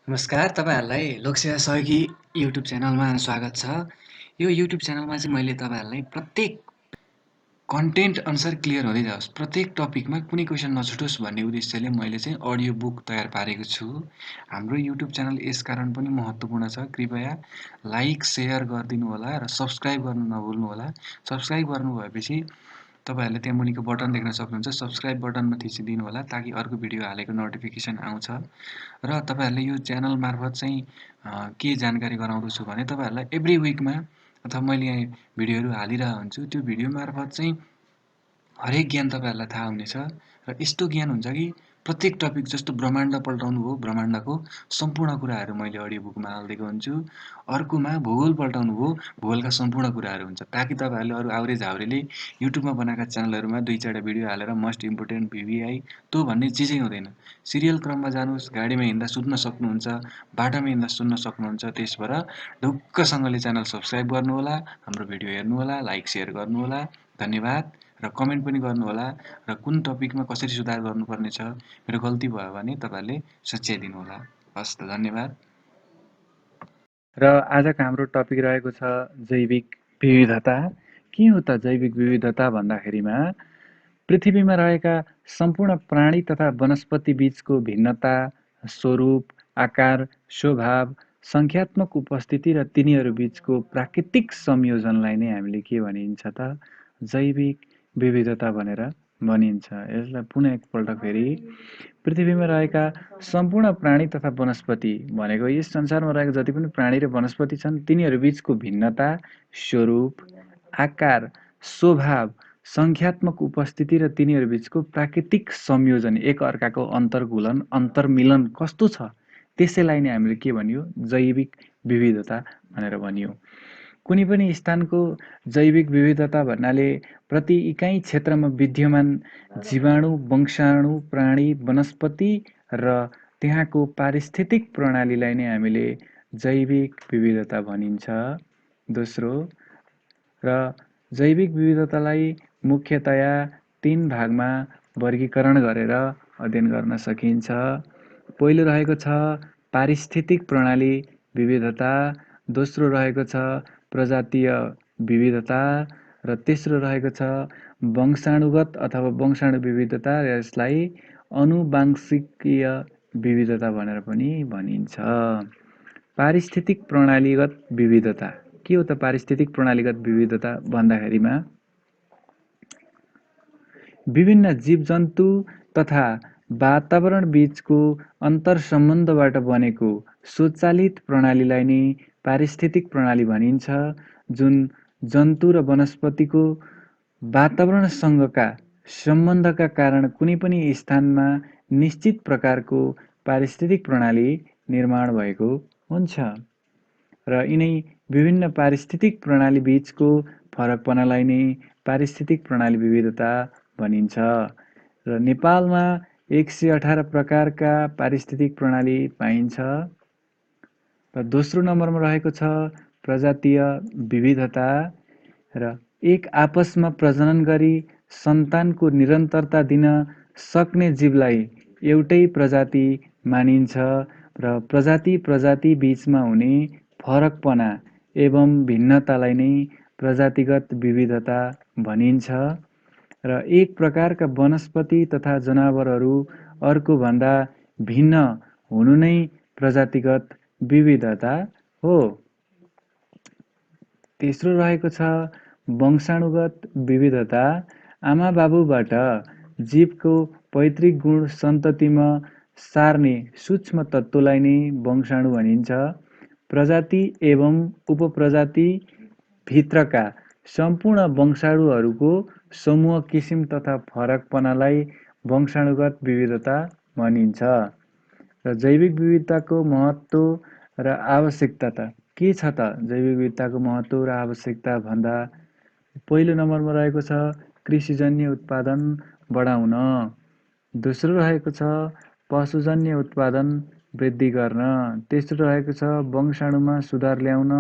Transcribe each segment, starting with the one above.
नमस्कार, तपाईँहरूलाई लोकसेवा सहयोगी युट्युब च्यानलमा स्वागत छ। यो युट्युब च्यानलमा चाहिँ मैले तपाईँहरूलाई प्रत्येक कन्टेन्ट अनुसार क्लियर हुँदै जाओस्, प्रत्येक टपिकमा कुनै क्वेसन नछुटोस् भन्ने उद्देश्यले मैले चाहिँ अडियो बुक तयार पारेको छु। हाम्रो युट्युब च्यानल यसकारण पनि महत्त्वपूर्ण छ। कृपया लाइक, सेयर गरिदिनु होला र सब्स्क्राइब गर्नु नभुल्नुहोला। सब्स्क्राइब गर्नुभएपछि तपाईँहरूले त्यहाँ मुनिको बटन देख्न सक्नुहुन्छ। सब्स्क्राइब बटनमा थिचिदिनु होला ताकि अर्को भिडियो हालेको नोटिफिकेसन आउँछ र तपाईँहरूले यो च्यानल मार्फत चाहिँ के जानकारी गराउँदछु भने तपाईँहरूलाई एभ्री विकमा अथवा मैले यहाँ भिडियोहरू हालिरहेको हुन्छु। त्यो भिडियो मार्फत चाहिँ हरेक ज्ञान तपाईँहरूलाई थाहा हुनेछ र यस्तो ज्ञान हुन्छ कि प्रत्येक टपिक जस्तो ब्रह्माण्ड पल्टाउनु हो, ब्रह्माण्डको सम्पूर्ण कुराहरू मैले अडियो बुकमा हालिदिएको हुन्छु। अर्कोमा भूगोल पल्टाउनु हो, भूगोलका सम्पूर्ण कुराहरू हुन्छ ताकि तपाईँहरूले अरू आवरेज हाउरेले युट्युबमा बनाएका च्यानलहरूमा 2-4 भिडियो हालेर मस्ट इम्पोर्टेन्ट भिभिआई त्यो भन्ने चिजै हुँदैन। सिरियल क्रममा जानुहोस्, गाडीमा हिँड्दा सुत्न सक्नुहुन्छ, बाटोमा हिँड्दा सुन्न सक्नुहुन्छ। त्यस भएर ढुक्कसँगले च्यानल सब्स्क्राइब गर्नुहोला, हाम्रो भिडियो हेर्नुहोला, लाइक सेयर गर्नुहोला। धन्यवाद र कमेन्ट पनि गर्नुहोला र कुन टपिकमा कसरी सुधार गर्नुपर्ने छ, मेरो गल्ती भयो भने तपाईँहरूले सच्याइदिनुहोला। हस् त, धन्यवाद। र आजको हाम्रो टपिक रहेको छ जैविक विविधता। के हो त जैविक विविधता भन्दाखेरिमा पृथ्वीमा रहेका सम्पूर्ण प्राणी तथा वनस्पति बीचको भिन्नता, स्वरूप, आकार, स्वभाव, सङ्ख्यात्मक उपस्थिति र तिनीहरू बीचको प्राकृतिक संयोजनलाई नै हामीले के भनिन्छ त जैविक विविधता भनेर भनिन्छ। यसलाई पुनः एकपल्ट फेरि पृथ्वीमा रहेका सम्पूर्ण प्राणी तथा वनस्पति भनेको यस संसारमा रहेका जति पनि प्राणी र वनस्पति छन् तिनीहरू बीचको भिन्नता, स्वरूप, आकार, स्वभाव, सङ्ख्यात्मक उपस्थिति र तिनीहरू बीचको प्राकृतिक संयोजन, एक अर्काको अन्तर्घुलन, अन्तर्मिलन कस्तो छ त्यसैलाई नै हामीले के भनियो जैविक विविधता भनेर भनियो। कुनै पनि स्थानको जैविक विविधता भन्नाले प्रति इकाइ क्षेत्रमा विद्यमान जीवाणु, वंशाणु, प्राणी, वनस्पति र त्यहाँको पारिस्थितिक प्रणालीलाई नै हामीले जैविक विविधता भनिन्छ। दोस्रो र जैविक विविधतालाई मुख्यतया 3 भागमा वर्गीकरण गरेर अध्ययन गर्न सकिन्छ। पहिलो रहेको छ पारिस्थितिक प्रणाली विविधता, दोस्रो रहेको छ प्रजातीय विविधता र तेस्रो रहेको छ वंशाणुगत अथवा वंशाणु विविधता, यसलाई आनुवांशिकीय विविधता भनेर पनि भनिन्छ। पारिस्थितिक प्रणालीगत विविधता के हो त पारिस्थितिक प्रणालीगत विविधता भन्दाखेरिमा विभिन्न जीवजन्तु तथा वातावरण बीचको अन्तर्सम्बन्धबाट बनेको स्वचालित प्रणालीलाई नै पारिस्थितिक प्रणाली भनिन्छ, जुन जन्तु र वनस्पतिको वातावरणसँगका सम्बन्धका कारण कुनै पनि स्थानमा निश्चित प्रकारको पारिस्थितिक प्रणाली निर्माण भएको हुन्छ र यिनै विभिन्न पारिस्थितिक प्रणाली बीचको फरकपनालाई नै पारिस्थितिक प्रणाली विविधता भनिन्छ। र नेपालमा 118 प्रकारका पारिस्थितिक प्रणाली पाइन्छ। र दोस्रो नम्बरमा रहेको छ प्रजातीय विविधता र एक आपसमा प्रजनन गरी सन्तानको निरन्तरता दिन सक्ने जीवलाई एउटै प्रजाति मानिन्छ र प्रजाति बीचमा हुने फरकपना एवं भिन्नतालाई नै प्रजातिगत विविधता भनिन्छ र एक प्रकारका वनस्पति तथा जनावरहरू अर्कोभन्दा भिन्न हुनु नै प्रजातिगत विविधता हो। तेस्रो रहेको छ वंशाणुगत विविधता। आमा बाबुबाट जीवको पैतृक गुण सन्ततिमा सार्ने सूक्ष्म तत्त्वलाई नै वंशाणु भनिन्छ। प्रजाति एवं उपप्रजाति भित्रका सम्पूर्ण वंशाणुहरूको समूह किसिम तथा फरकपनालाई वंशाणुगत विविधता भनिन्छ। र जैविक विविधताको महत्त्व र आवश्यकता त के छ त जैविक विविधताको महत्त्व र आवश्यकता भन्दा पहिलो नम्बरमा रहेको छ कृषिजन्य उत्पादन बढाउन, दोस्रो रहेको छ पशुजन्य उत्पादन वृद्धि गर्न, तेस्रो रहेको छ वंशाणुमा सुधार ल्याउन,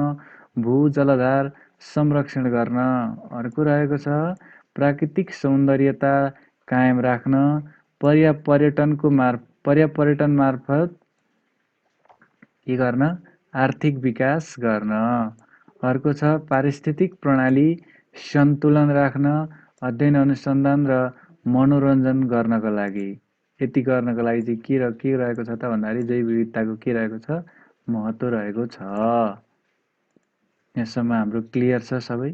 भू-जलाधार संरक्षण गर्न, अर्को रहेको छ प्राकृतिक सौन्दर्यता कायम राख्न, पर्यापर्यटन मार्फत के गर्न? आर्थिक विकास गर्न। अर्को छ पारिस्थितिक प्रणाली सन्तुलन राख्न, अध्ययन अनुसन्धान र मनोरञ्जन गर्नको लागि। यति गर्नको लागि चाहिँ के रहेको छ त भन्दाखेरि जैव विविधताको के रहेको छ? महत्त्व रहेको छ। यहाँसम्म हाम्रो क्लियर छ सबै?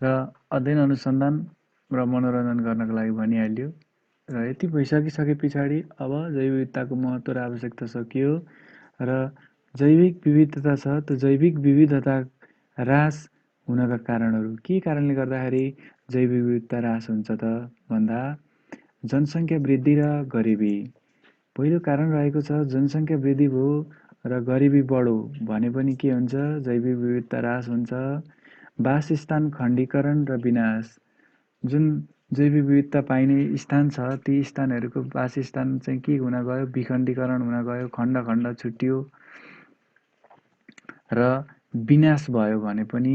र अध्ययन अनुसन्धान र मनोरञ्जन गर्नको लागि भनिहाल्यो। र यति भइसकिसके पछाडि अब जैव विविधताको महत्त्व र आवश्यकता सकियो र जैविक विविधता छ, त्यो जैविक विविधता ह्रास हुनका कारणहरू के कारणले गर्दाखेरि जैविक विविधता ह्रास हुन्छ त भन्दा जनसङ्ख्या वृद्धि र गरिबी। पहिलो कारण रहेको छ जनसङ्ख्या वृद्धि भयो र गरिबी बढो भने पनि के हुन्छ? जैविक विविधता ह्रास हुन्छ। वासस्थान खण्डीकरण र विनाश। जुन जैविक विविधता पाइने स्थान छ ती स्थानहरूको वासस्थान चाहिँ के हुन गयो? विखण्डीकरण हुन गयो, खण्ड खण्ड छुट्टियो र विनाश भयो भने पनि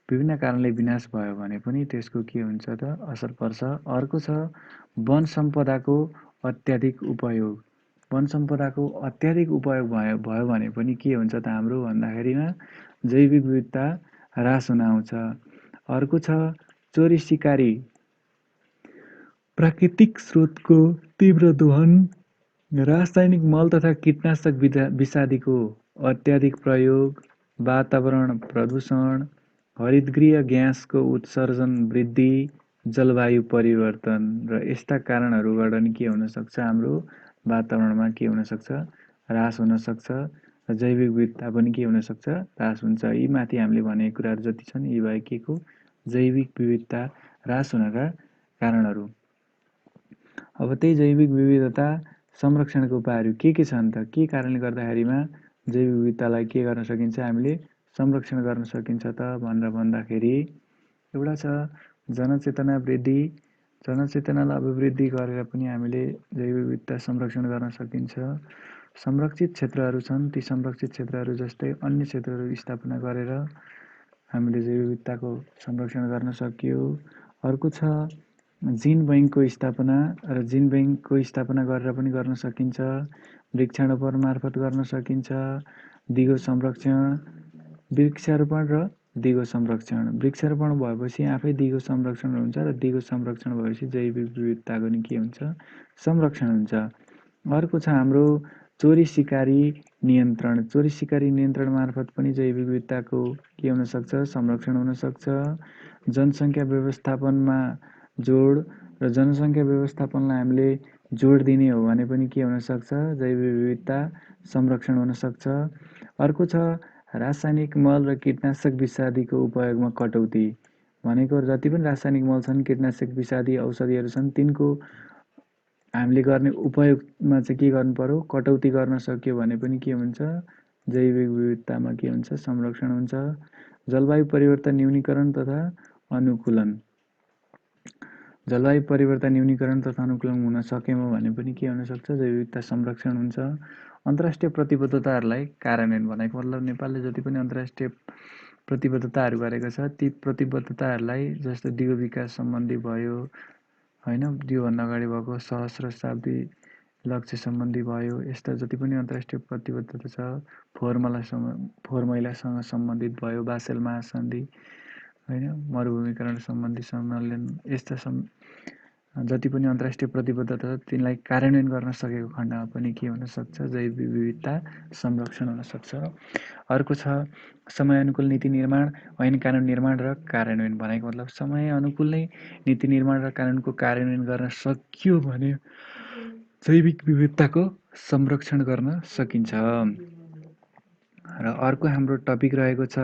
विभिन्न कारणले विनाश भयो भने पनि त्यसको के हुन्छ त? असर पर्छ। अर्को छ वन सम्पदाको अत्याधिक उपयोग। वन सम्पदाको अत्याधिक उपयोग भयो भने पनि के हुन्छ त हाम्रो भन्दाखेरिमा जैविक विविधता ह्रास हुन आउँछ। अर्को छ चोरी सिकारी, प्राकृतिक स्रोतको तीव्र दोहन, रासायनिक मल तथा कीटनाशक विषादीको अत्याधिक प्रयोग, वातावरण प्रदूषण, हरितगृह ग्यासको उत्सर्जन वृद्धि, जलवायु परिवर्तन र यस्ता कारणहरूबाट नि के हुन सक्छ? हाम्रो वातावरणमा के हुन सक्छ? ह्रास हुन सक्छ र जैविक विविधता पनि के हुन सक्छ? ह्रास हुन्छ। यी माथि हामीले भनेको कुराहरू जति छन् यी भए के को? जैविक विविधता ह्रास हुनका कारणहरू। अब त्यही जैविक विविधता संरक्षणको उपायहरू के छन् त? के कारणले गर्दाखेरिमा जैविक विविधतालाई के गर्न सकिन्छ? हामीले संरक्षण गर्न सकिन्छ त भनेर भन्दाखेरि एउटा छ जनचेतना वृद्धि। जनचेतनालाई अभिवृद्धि गरेर पनि हामीले जैव विविधता संरक्षण गर्न सकिन्छ। संरक्षित क्षेत्रहरू छन्, ती संरक्षित क्षेत्रहरू जस्तै अन्य क्षेत्रहरू स्थापना गरेर हामीले जैव विविधताको संरक्षण गर्न सकियो। अर्को छ जिन बैङ्कको स्थापना र जिन बैङ्कको स्थापना गरेर पनि गर्न सकिन्छ। वृक्षारोपण मार्फत गर्न सकिन्छ। दिगो संरक्षण, वृक्षारोपण र दिगो संरक्षण। वृक्षारोपण भएपछि आफै दिगो संरक्षण हुन्छ र दिगो संरक्षण भएपछि जैविक विविधताको नि के हुन्छ? संरक्षण हुन्छ। अर्को छ हाम्रो चोरी सिकारी नियन्त्रण। चोरी सिकारी नियन्त्रण मार्फत पनि जैविक विविधताको के हुन सक्छ? संरक्षण हुन सक्छ। जनसङ्ख्या व्यवस्थापनमा जोड र जनसङ्ख्या व्यवस्थापनलाई हामीले जोड दिने हो भने पनि के हुन सक्छ? जैविक विविधता संरक्षण हुन सक्छ। अर्को छ रासायनिक मल र कीटनाशक विषादीको उपयोगमा कटौती। भनेको जति पनि रासायनिक मल छन्, कीटनाशक विषादी औषधिहरू छन्, तिनको हामीले गर्ने उपयोगमा चाहिँ के गर्नु पर्यो? कटौती गर्न सक्यो भने पनि के हुन्छ? जैविक विविधतामा के हुन्छ? संरक्षण हुन्छ। जलवायु परिवर्तन न्यूनीकरण तथा अनुकूलन। जलवायु परिवर्तन न्यूनीकरण तथा अनुकूलन हुन सक्यौँ भने पनि के हुन सक्छ? जैव विविधता संरक्षण हुन्छ। अन्तर्राष्ट्रिय प्रतिबद्धताहरूलाई कार्यान्वयन भनेको मतलब नेपालले जति पनि अन्तर्राष्ट्रिय प्रतिबद्धताहरू गरेको छ ती प्रतिबद्धताहरूलाई जस्तो दिगो विकास सम्बन्धी भयो होइन, त्योभन्दा अगाडि भएको सहस्र शताब्दी लक्ष्य सम्बन्धी भयो, यस्ता जति पनि अन्तर्राष्ट्रिय प्रतिबद्धता छ, फोहोर मैलासँग सम्बन्धित भयो, बासेल महासन्धि होइन, मरुभूमिकरण सम्बन्धी सम्मेलन, यस्ता जति पनि अन्तर्राष्ट्रिय प्रतिबद्धता छ तिनलाई कार्यान्वयन गर्न सकेको खण्डमा पनि के हुन सक्छ? जैव विविधता संरक्षण हुन सक्छ। अर्को छ समय अनुकूल नीति निर्माण, ऐन कानुन निर्माण र कार्यान्वयन। भनेको मतलब समय अनुकूल नै नीति निर्माण र कानुनको कार्यान्वयन गर्न सकियो भने जैविक विविधताको संरक्षण गर्न सकिन्छ। र अर्को हाम्रो टपिक रहेको छ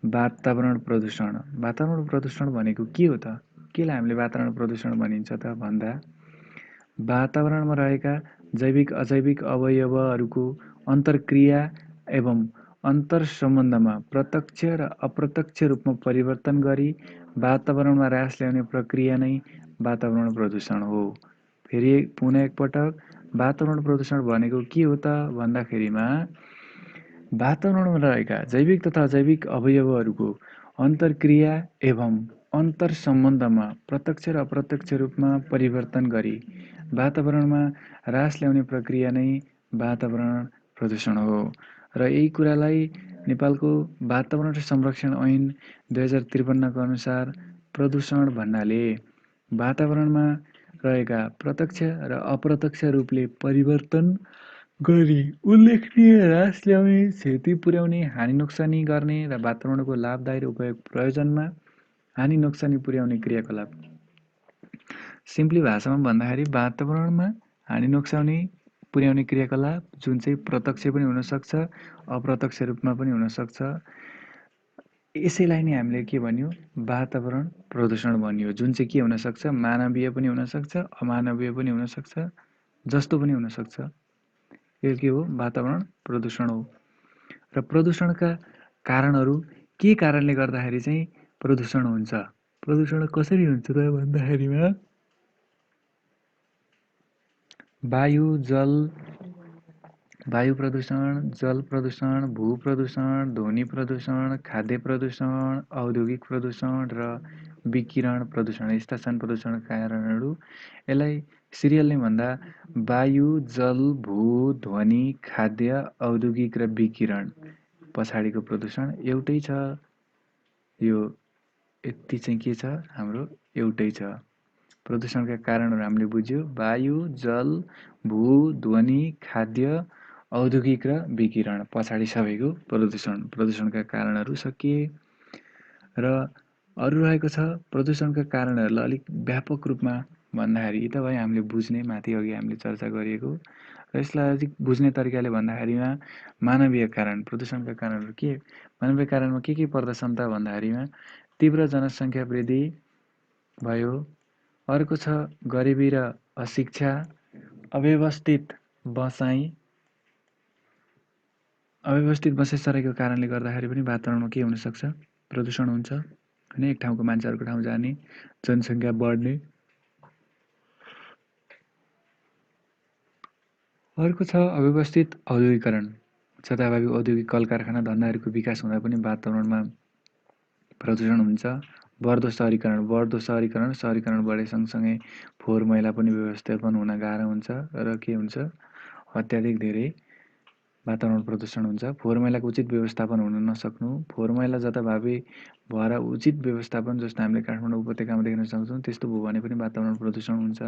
वातावरण प्रदूषण। वातावरण प्रदूषण भनेको के हो त? केलाई हामीले वातावरण प्रदूषण भनिन्छ त भन्दा वातावरणमा रहेका जैविक अजैविक अवयवहरूको अन्तर्क्रिया एवं अन्तर सम्बन्धमा प्रत्यक्ष र अप्रत्यक्ष रूपमा परिवर्तन गरी वातावरणमा ह्रास ल्याउने प्रक्रिया नै वातावरण प्रदूषण हो। फेरि पुनः एकपटक वातावरण प्रदूषण भनेको के हो त भन्दाखेरिमा वातावरणमा रहेका जैविक तथा अजैविक अवयवहरूको अन्तर्क्रिया एवं अन्तर सम्बन्धमा प्रत्यक्ष र अप्रत्यक्ष रूपमा परिवर्तन गरी वातावरणमा ह्रास ल्याउने प्रक्रिया नै वातावरण प्रदूषण हो। र यही कुरालाई नेपालको वातावरण र संरक्षण ऐन 2053 को अनुसार प्रदूषण भन्नाले वातावरणमा रहेका प्रत्यक्ष र अप्रत्यक्ष रूपले परिवर्तन गरी उल्लेखनीय ह्रास ल्याउने, क्षति पुर्याउने, हानि नोक्सानी गर्ने र वातावरणको लाभदायी उपयोग प्रयोजनमा हानि नोक्सानी पुर्याउने क्रियाकलाप। सिम्पली भाषामा भन्दाखेरि वातावरणमा हानि नोक्सानी पुर्याउने क्रियाकलाप जुन चाहिँ प्रत्यक्ष पनि हुनसक्छ, अप्रत्यक्ष रूपमा पनि हुनसक्छ। यसैलाई नै हामीले के भन्यो? वातावरण प्रदूषण भनियो। जुन चाहिँ के हुनसक्छ? मानवीय पनि हुनसक्छ, अमानवीय पनि हुनसक्छ, जस्तो पनि हुनसक्छ। यो के हो? वातावरण प्रदूषण हो। र प्रदूषणका कारणहरू के कारणले गर्दाखेरि चाहिँ प्रदूषण हुन्छ? प्रदूषण कसरी हुन्छ त भन्दाखेरिमा वायु प्रदूषण, जल प्रदूषण, भू प्रदूषण, ध्वनि प्रदूषण, खाद्य प्रदूषण, औद्योगिक प्रदूषण र विकिरण प्रदूषण यस्ता छन् प्रदूषणका कारणहरू। यसलाई सिरियल नै भन्दा वायु, जल, भू, ध्वनि, खाद्य, औद्योगिक र विकिरण पछाडिको प्रदूषण एउटै छ। यो यति चाहिँ के छ? हाम्रो एउटै छ। प्रदूषणका कारणहरू हामीले बुझ्यो। वायु, जल, भू, ध्वनि, खाद्य, औद्योगिक र विकिरण पछाडि सबैको प्रदूषण। प्रदूषणका कारणहरू सकिए। र अरू रहेको छ प्रदूषणका कारणहरूलाई अलिक व्यापक रूपमा भन्दाखेरि यी त भयो हामीले बुझ्ने, माथि अघि हामीले चर्चा गरिएको। र यसलाई अलिक बुझ्ने तरिकाले भन्दाखेरिमा मानवीय कारण, प्रदूषणका कारणहरू के? मानवीय कारणमा के पर्दछन् त भन्दाखेरिमा तीव्र जनसङ्ख्या वृद्धि भयो। अर्को छ गरिबी र अशिक्षा, अव्यवस्थित बसाइसराईको कारणले गर्दाखेरि पनि वातावरणमा के हुनसक्छ? प्रदूषण हुन्छ। होइन, एक ठाउँको मान्छे अर्को ठाउँ जाने, जनसङ्ख्या बढ्ने। अर्को छ अव्यवस्थित औद्योगिकरण, जताभावी औद्योगिक कल कारखाना धन्दाहरूको विकास हुँदा पनि वातावरणमा प्रदूषण हुन्छ। बढ्दो सहरीकरण, सहरीकरण बढे सँगसँगै फोहोर मैला पनि व्यवस्थापन हुन गाह्रो हुन्छ र के हुन्छ? अत्याधिक धेरै वातावरण प्रदूषण हुन्छ। फोहोर मैलाको उचित व्यवस्थापन हुन नसक्नु, फोहोर मैला जताभावी भएर उचित व्यवस्थापन जस्तो हामीले काठमाडौँ उपत्यकामा देख्न सक्छौँ त्यस्तो भयो भने पनि वातावरण प्रदूषण हुन्छ।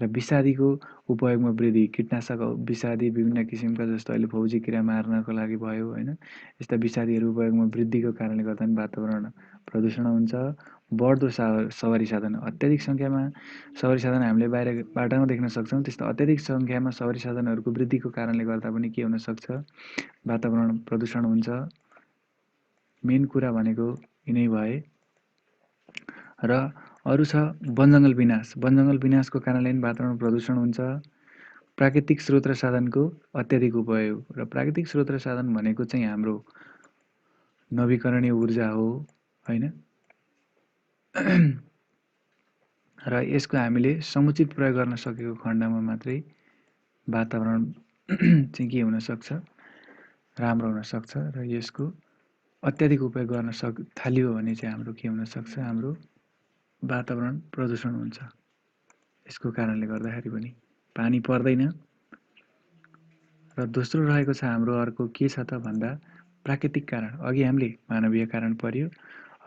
र विषादीको उपयोगमा वृद्धि, कीटनाशक विषादी विभिन्न किसिमका जस्तो अहिले फौजी किरा मार्नको लागि भयो होइन, यस्ता विषादीहरू उपयोगमा वृद्धिको कारणले गर्दा पनि वातावरण प्रदूषण हुन्छ। बढ्दो सवारी साधन, अत्याधिक सङ्ख्यामा सवारी साधन हामीले बाहिर बाटामा देख्न सक्छौँ। त्यस्तो अत्याधिक सङ्ख्यामा सवारी साधनहरूको वृद्धिको कारणले गर्दा पनि के हुनसक्छ? वातावरण प्रदूषण हुन्छ। मेन कुरा भनेको यिनै भए। र अरू छ वनजङ्गल विनाश, वनजङ्गल विनाशको कारणले पनि वातावरण प्रदूषण हुन्छ। प्राकृतिक स्रोत र साधनको अत्याधिक उपयोग, र प्राकृतिक स्रोत र साधन भनेको चाहिँ हाम्रो नवीकरणीय ऊर्जा हो होइन। र यसको हामीले समुचित प्रयोग गर्न सकेको खण्डमा मात्रै वातावरण चाहिँ के हुनसक्छ? राम्रो हुनसक्छ। र यसको अत्याधिक उपयोग गर्न थालियो भने चाहिँ हाम्रो के हुनसक्छ? हाम्रो वातावरण प्रदूषण हुन्छ। यसको कारणले गर्दाखेरि पनि पानी पर्दैन। र दोस्रो रहेको छ हाम्रो अर्को के छ त भन्दा प्राकृतिक कारण। अघि हामीले मानवीय कारण पर्यो,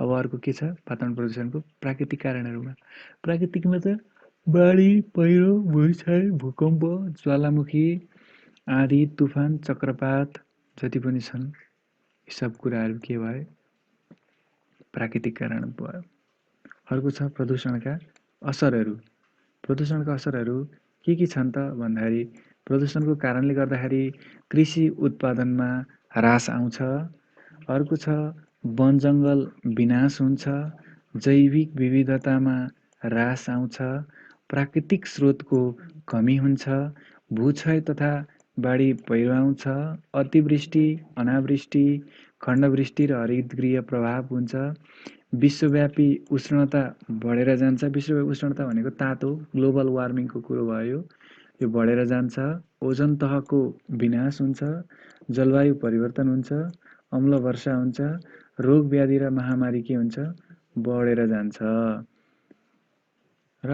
अब अर्को के छ? वातावरण प्रदूषणको प्राकृतिक कारणहरूमा। प्राकृतिकमा त बाढी, पहिरो, भुइँचाइ, भूकम्प, ज्वालामुखी, आँधी, तुफान, चक्रपात जति पनि छन् यी सब कुराहरू के भए? प्राकृतिक कारण भयो। अर्को छ प्रदूषणका असरहरू। प्रदूषणका असरहरू के छन् त भन्दाखेरि प्रदूषणको कारणले गर्दाखेरि कृषि उत्पादनमा ह्रास आउँछ। अर्को छ वनजङ्गल विनाश हुन्छ, जैविक विविधतामा ह्रास आउँछ, प्राकृतिक स्रोतको कमी हुन्छ, भूक्षय तथा बाढी पहिरो आउँछ, अतिवृष्टि, अनावृष्टि, खण्डवृष्टि र हरितगृह प्रभाव हुन्छ, विश्वव्यापी उष्णता बढेर जान्छ। विश्वव्यापी उष्णता भनेको तातो ग्लोबल वार्मिङको कुरो भयो, यो बढेर जान्छ। ओजन तहको विनाश हुन्छ, जलवायु परिवर्तन हुन्छ, अम्ल वर्षा हुन्छ, रोग व्याधि र महामारी के हुन्छ? बढेर जान्छ। र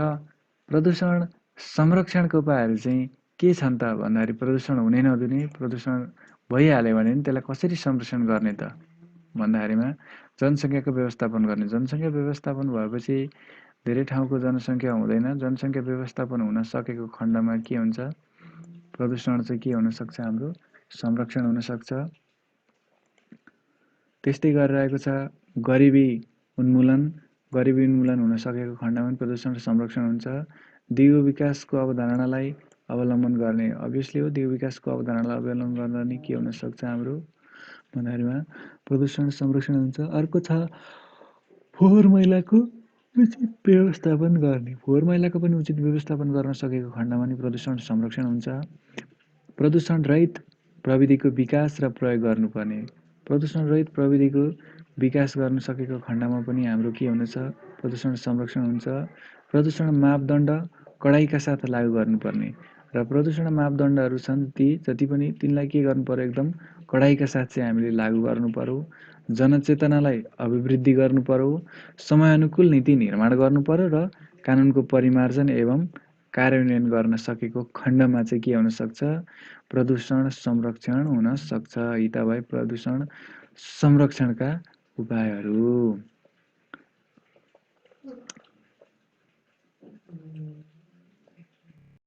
प्रदूषण संरक्षणका उपायहरू चाहिँ के छन् त भन्दाखेरि प्रदूषण हुनै नदिने, प्रदूषण भइहाल्यो भने नि त्यसलाई कसरी संरक्षण गर्ने त भन्दाखेरिमा जनसङ्ख्याको व्यवस्थापन गर्ने। जनसङ्ख्या व्यवस्थापन भएपछि धेरै ठाउँको जनसङ्ख्या हुँदैन। जनसङ्ख्या व्यवस्थापन हुन सकेको खण्डमा के हुन्छ, प्रदूषण चाहिँ के हुनसक्छ, हाम्रो संरक्षण हुनसक्छ। त्यस्तै गरिरहेको छ गरिबी उन्मूलन। गरिबी उन्मूलन हुन सकेको खण्डमा पनि प्रदूषण संरक्षण हुन्छ। दिगो विकासको अवधारणालाई अवलम्बन गर्ने, अभियसली हो, दिगो विकासको अवधारणालाई अवलम्बन गर्दा नि के हुनसक्छ हाम्रो भन्दाखेरिमा प्रदूषण संरक्षण हुन्छ। अर्को छ फोहोर मैलाको उचित व्यवस्थापन गर्ने। फोहोर मैलाको पनि उचित व्यवस्थापन गर्न सकेको खण्डमा नि प्रदूषण संरक्षण हुन्छ। प्रदूषण रहित प्रविधिको विकास र प्रयोग गर्नुपर्ने। प्रदूषण रहित प्रविधिको विकास गर्न सकेको खण्डमा पनि हाम्रो के हुनेछ, प्रदूषण संरक्षण हुन्छ। प्रदूषण मापदण्ड कडाइका साथ लागू गर्नुपर्ने र प्रदूषण मापदण्डहरू छन् ती जति पनि तिनलाई के गर्नु पर्यो, एकदम कडाइका साथ चाहिँ हामीले लागू गर्नु पर्यो। जनचेतनालाई अभिवृद्धि गर्नु पर्यो। समयानुकूल नीति निर्माण गर्नु पर्यो र कानुनको परिमार्जन एवं कार्यान्वयन गर्न सकेको खण्डमा चाहिँ के हुन सक्छ, प्रदूषण संरक्षण हुन सक्छ। यी त भए प्रदूषण संरक्षणका उपायहरू।